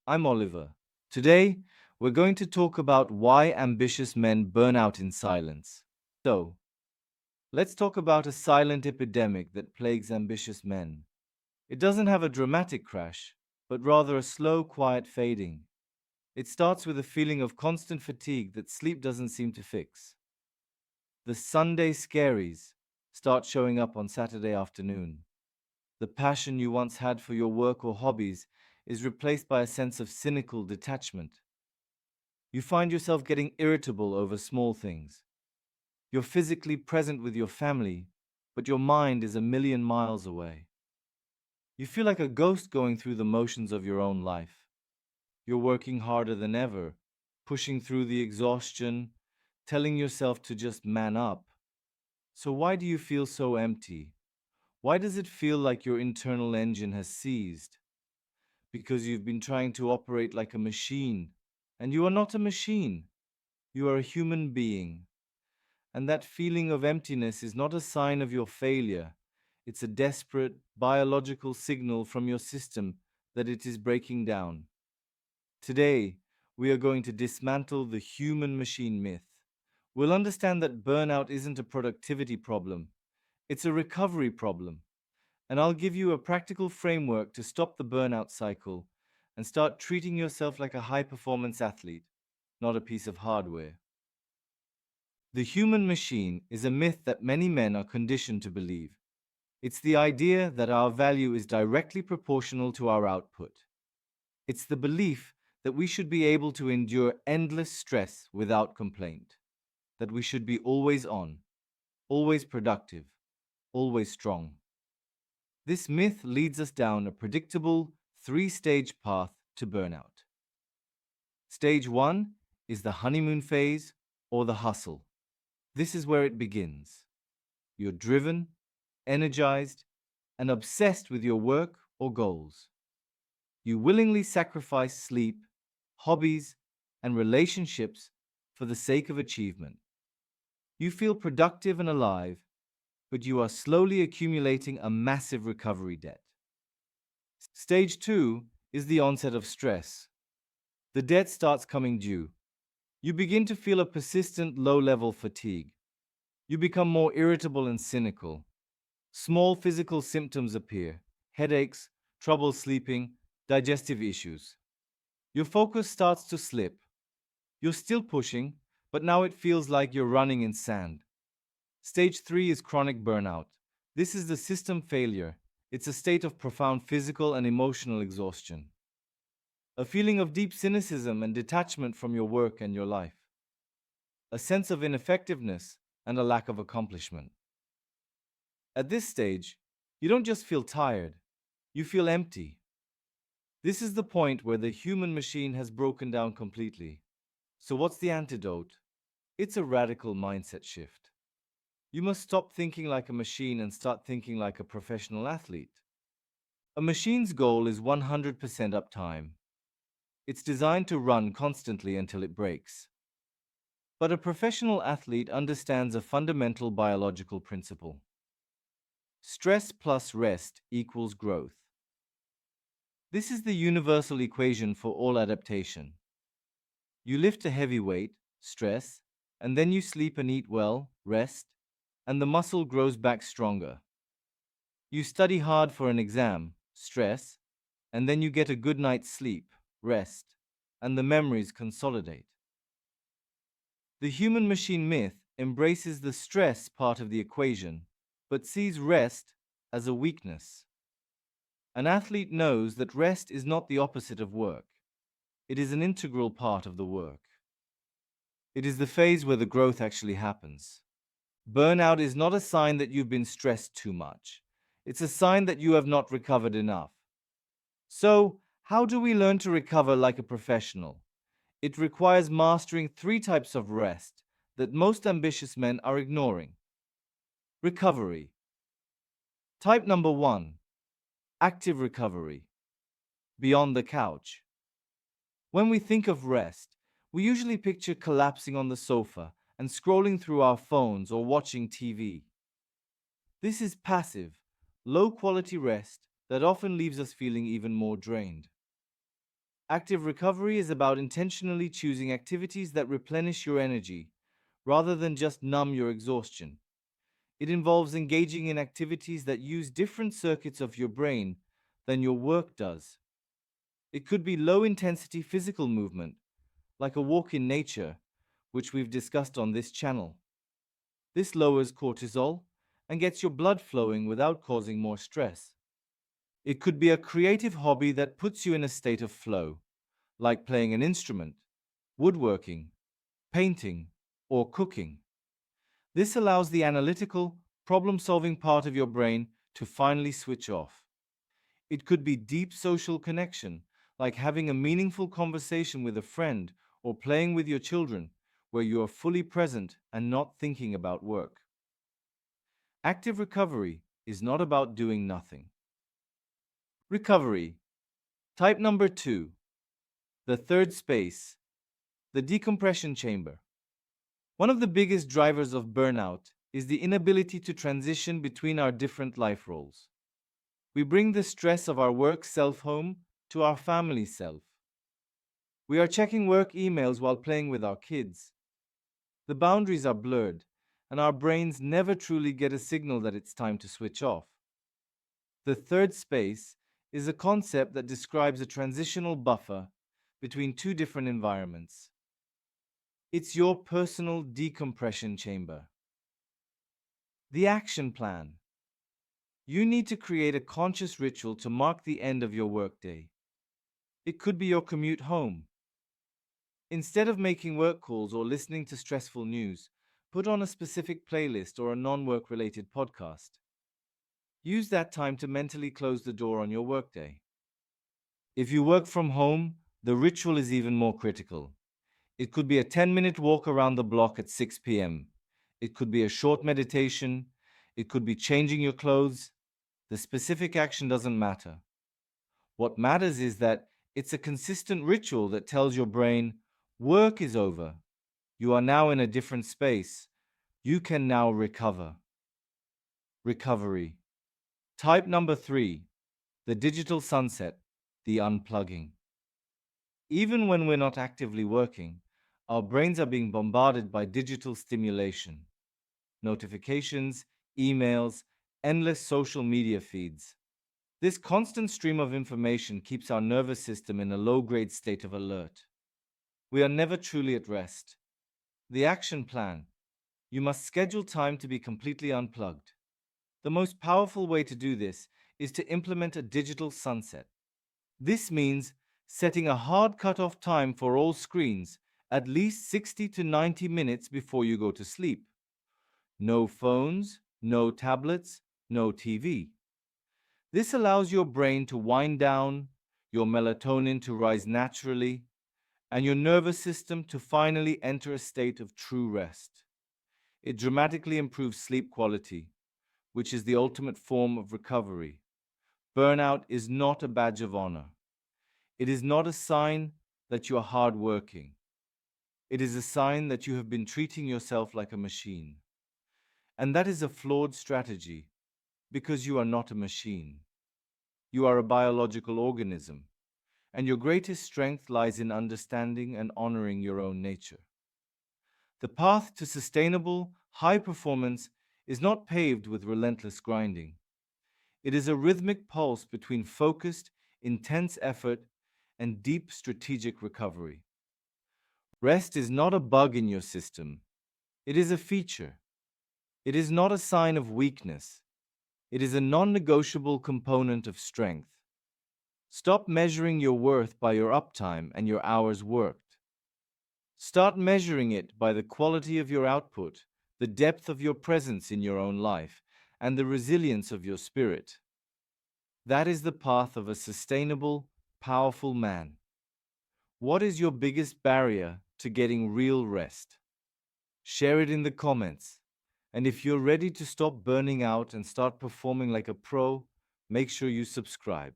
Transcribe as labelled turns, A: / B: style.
A: I'm Oliver. Today, we're going to talk about why ambitious men burn out in silence. So, let's talk about a silent epidemic that plagues ambitious men. It doesn't have a dramatic crash, but rather a slow, quiet fading. It starts with a feeling of constant fatigue that sleep doesn't seem to fix. The Sunday scaries start showing up on Saturday afternoon. The passion you once had for your work or hobbies is replaced by a sense of cynical detachment. You find yourself getting irritable over small things. You're physically present with your family, but your mind is a million miles away. You feel like a ghost going through the motions of your own life. You're working harder than ever, pushing through the exhaustion, telling yourself to just man up. So, why do you feel so empty? Why does it feel like your internal engine has seized? Because you've been trying to operate like a machine. And you are not a machine, you are a human being. And that feeling of emptiness is not a sign of your failure. It's a desperate biological signal from your system that it is breaking down. Today, we are going to dismantle the human machine myth. We'll understand that burnout isn't a productivity problem, it's a recovery problem. And I'll give you a practical framework to stop the burnout cycle and start treating yourself like a high performance athlete, not a piece of hardware. The human machine is a myth that many men are conditioned to believe. It's the idea that our value is directly proportional to our output. It's the belief that we should be able to endure endless stress without complaint, that we should be always on, always productive, always strong. This myth leads us down a predictable three-stage path to burnout. Stage one is the honeymoon phase or the hustle. This is where it begins. You're driven, energized, and obsessed with your work or goals. You willingly sacrifice sleep, hobbies, and relationships for the sake of achievement. You feel productive and alive, but you are slowly accumulating a massive recovery debt. Stage two is the onset of stress. The debt starts coming due. You begin to feel a persistent low level fatigue. You become more irritable and cynical. Small physical symptoms appear: headaches, trouble sleeping, digestive issues. Your focus starts to slip. You're still pushing, but now it feels like you're running in sand. Stage 3 is chronic burnout. This is the system failure. It's a state of profound physical and emotional exhaustion, a feeling of deep cynicism and detachment from your work and your life, a sense of ineffectiveness and a lack of accomplishment. At this stage, you don't just feel tired, you feel empty. This is the point where the human machine has broken down completely. So, what's the antidote? It's a radical mindset shift. You must stop thinking like a machine and start thinking like a professional athlete. A machine's goal is 100% uptime. It's designed to run constantly until it breaks. But a professional athlete understands a fundamental biological principle: stress plus rest equals growth. This is the universal equation for all adaptation. You lift a heavy weight, stress, and then you sleep and eat well, rest, and the muscle grows back stronger. You study hard for an exam, stress, and then you get a good night's sleep, rest, and the memories consolidate. The human machine myth embraces the stress part of the equation, but sees rest as a weakness. An athlete knows that rest is not the opposite of work, it is an integral part of the work. It is the phase where the growth actually happens. Burnout is not a sign that you've been stressed too much. It's a sign that you have not recovered enough. So, how do we learn to recover like a professional? It requires mastering three types of rest that most ambitious men are ignoring. Recovery. Type number one: active recovery, beyond the couch. When we think of rest, we usually picture collapsing on the sofa and scrolling through our phones or watching TV. This is passive, low quality rest that often leaves us feeling even more drained. Active recovery is about intentionally choosing activities that replenish your energy rather than just numb your exhaustion. It involves engaging in activities that use different circuits of your brain than your work does. It could be low intensity physical movement, like a walk in nature, which we've discussed on this channel. This lowers cortisol and gets your blood flowing without causing more stress. It could be a creative hobby that puts you in a state of flow, like playing an instrument, woodworking, painting, or cooking. This allows the analytical, problem solving part of your brain to finally switch off. It could be deep social connection, like having a meaningful conversation with a friend or playing with your children, where you are fully present and not thinking about work. Active recovery is not about doing nothing. Recovery. Type number 2. The third space, the decompression chamber. One of the biggest drivers of burnout is the inability to transition between our different life roles. We bring the stress of our work self home to our family self. We are checking work emails while playing with our kids. The boundaries are blurred, and our brains never truly get a signal that it's time to switch off. The third space is a concept that describes a transitional buffer between two different environments. It's your personal decompression chamber. The action plan. You need to create a conscious ritual to mark the end of your workday. It could be your commute home. Instead of making work calls or listening to stressful news, put on a specific playlist or a non-work related podcast. Use that time to mentally close the door on your workday. If you work from home, the ritual is even more critical. It could be a 10-minute walk around the block at 6 p.m. It could be a short meditation. It could be changing your clothes. The specific action doesn't matter. What matters is that it's a consistent ritual that tells your brain, work is over. You are now in a different space. You can now recover. Recovery. Type number 3. The digital sunset, the unplugging. Even when we're not actively working, our brains are being bombarded by digital stimulation. Notifications, emails, endless social media feeds. This constant stream of information keeps our nervous system in a low-grade state of alert. We are never truly at rest. The action plan. You must schedule time to be completely unplugged. The most powerful way to do this is to implement a digital sunset. This means setting a hard cutoff time for all screens at least 60 to 90 minutes before you go to sleep. No phones, no tablets, no TV. This allows your brain to wind down, your melatonin to rise naturally, and your nervous system to finally enter a state of true rest. It dramatically improves sleep quality, which is the ultimate form of recovery. Burnout is not a badge of honor. It is not a sign that you are hardworking. It is a sign that you have been treating yourself like a machine. And that is a flawed strategy because you are not a machine. You are a biological organism, and your greatest strength lies in understanding and honoring your own nature. The path to sustainable, high performance is not paved with relentless grinding. It is a rhythmic pulse between focused, intense effort and deep strategic recovery. Rest is not a bug in your system. It is a feature. It is not a sign of weakness. It is a non-negotiable component of strength. Stop measuring your worth by your uptime and your hours worked. Start measuring it by the quality of your output, the depth of your presence in your own life, and the resilience of your spirit. That is the path of a sustainable, powerful man. What is your biggest barrier to getting real rest? Share it in the comments. And if you're ready to stop burning out and start performing like a pro, make sure you subscribe.